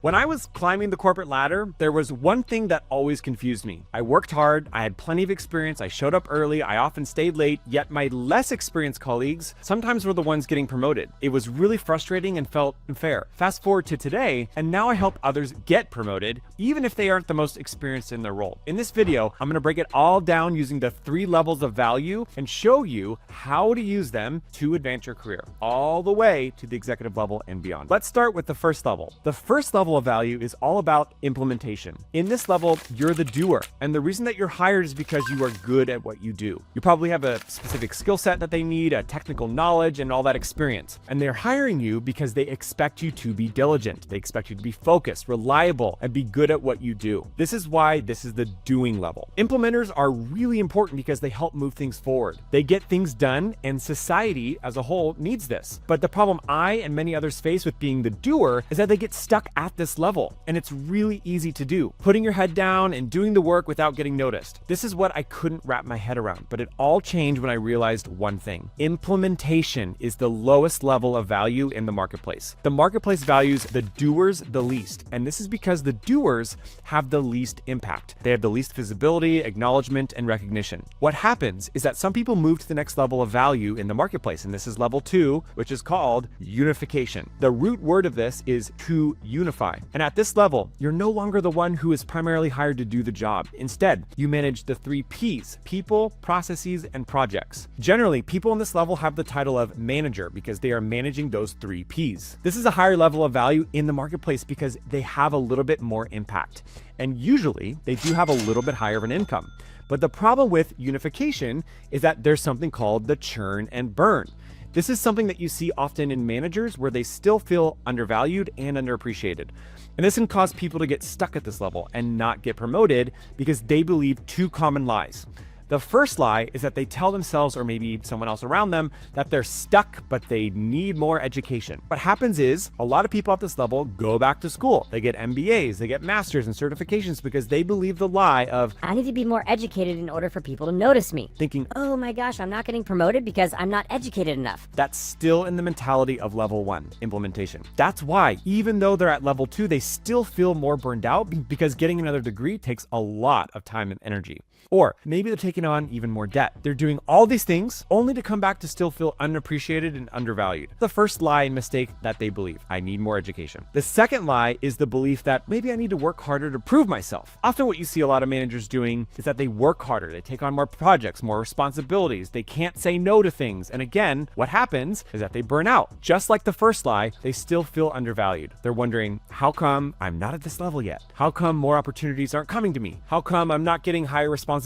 When I was climbing the corporate ladder, there was one thing that always confused me. I worked hard, I had plenty of experience, I showed up early, I often stayed late, yet my less experienced colleagues sometimes were the ones getting promoted. It was really frustrating and felt unfair. Fast forward to today, and now I help others get promoted, even if they aren't the most experienced in their role. In this video, I'm gonna break it all down using the 3 levels of value and show you how to use them to advance your career, all the way to the executive level and beyond. Let's start with the first level. The first level of value is all about implementation. In this level, you're the doer, and the reason that you're hired is because you are good at what you do. You probably have a specific skill set that they need, a technical knowledge, and all that experience. And they're hiring you because they expect you to be diligent. They expect you to be focused, reliable, and be good at what you do. This is why this is the doing level. Implementers are really important because they help move things forward. They get things done, and society as a whole needs this. But the problem I and many others face with being the doer is that they get stuck at this level. And it's really easy to do, putting your head down and doing the work without getting noticed. This is what I couldn't wrap my head around, but it all changed when I realized one thing. Implementation is the lowest level of value in the marketplace. The marketplace values the doers the least, and this is because the doers have the least impact. They have the least visibility, acknowledgement, and recognition. What happens is that some people move to the next level of value in the marketplace, and this is level 2, which is called unification. The root word of this is to unify. And at this level, you're no longer the one who is primarily hired to do the job. Instead, you manage the 3 P's: people, processes, and projects. Generally, people in this level have the title of manager because they are managing those 3 P's. This is a higher level of value in the marketplace because they have a little bit more impact. And usually, they do have a little bit higher of an income. But the problem with unification is that there's something called the churn and burn. This is something that you see often in managers where they still feel undervalued and underappreciated. And this can cause people to get stuck at this level and not get promoted because they believe 2 common lies. The first lie is that they tell themselves, or maybe someone else around them, that they're stuck, but they need more education. What happens is a lot of people at this level go back to school. They get MBAs, they get masters and certifications because they believe the lie of, I need to be more educated in order for people to notice me. Thinking, oh my gosh, I'm not getting promoted because I'm not educated enough. That's still in the mentality of level 1, implementation. That's why, even though they're at level 2, they still feel more burned out because getting another degree takes a lot of time and energy. Or maybe they're taking on even more debt. They're doing all these things only to come back to still feel unappreciated and undervalued. The first lie and mistake that they believe: I need more education. The second lie is the belief that maybe I need to work harder to prove myself. Often what you see a lot of managers doing is that they work harder. They take on more projects, more responsibilities. They can't say no to things. And again, what happens is that they burn out. Just like the first lie, they still feel undervalued. They're wondering, how come I'm not at this level yet? How come more opportunities aren't coming to me? How come I'm not getting higher responsibilities?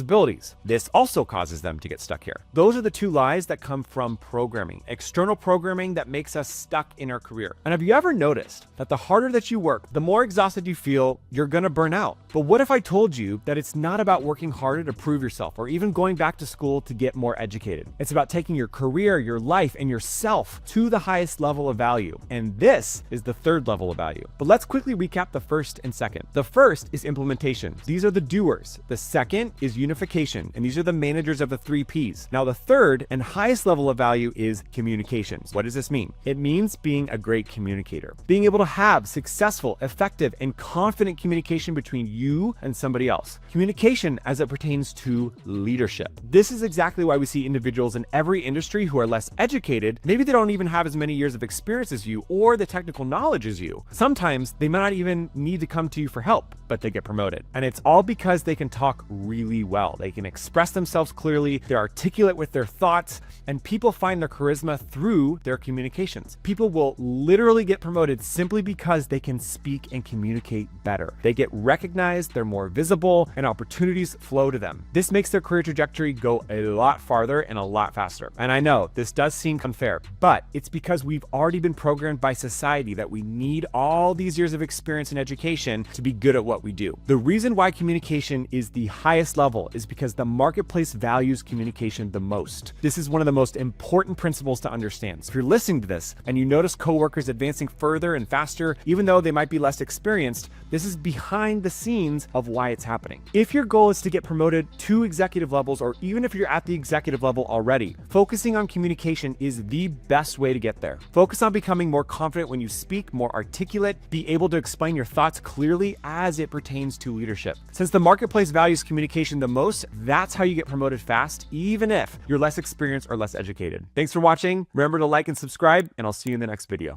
This also causes them to get stuck here. Those are the 2 lies that come from programming, external programming that makes us stuck in our career. And have you ever noticed that the harder that you work, the more exhausted you feel, you're gonna burn out? But what if I told you that it's not about working harder to prove yourself or even going back to school to get more educated? It's about taking your career, your life, and yourself to the highest level of value. And this is the 3rd level of value. But let's quickly recap the first and second. The first is implementation. These are the doers. The second is unification, and these are the managers of the 3 P's. Now, the third and highest level of value is communications. What does this mean? It means being a great communicator, being able to have successful, effective, and confident communication between you and somebody else. Communication as it pertains to leadership. This is exactly why we see individuals in every industry who are less educated. Maybe they don't even have as many years of experience as you or the technical knowledge as you. Sometimes they might not even need to come to you for help, but they get promoted. And it's all because they can talk really well. They can express themselves clearly, they're articulate with their thoughts, and people find their charisma through their communications. People will literally get promoted simply because they can speak and communicate better. They get recognized, they're more visible, and opportunities flow to them. This makes their career trajectory go a lot farther and a lot faster. And I know this does seem unfair, but it's because we've already been programmed by society that we need all these years of experience and education to be good at what we do. The reason why communication is the highest level level is because the marketplace values communication the most. This is one of the most important principles to understand. So if you're listening to this and you notice coworkers advancing further and faster, even though they might be less experienced, this is behind the scenes of why it's happening. If your goal is to get promoted to executive levels, or even if you're at the executive level already, focusing on communication is the best way to get there. Focus on becoming more confident when you speak, more articulate, be able to explain your thoughts clearly as it pertains to leadership. Since the marketplace values communication the most, that's how you get promoted fast, even if you're less experienced or less educated. Thanks for watching. Remember to like and subscribe, and I'll see you in the next video.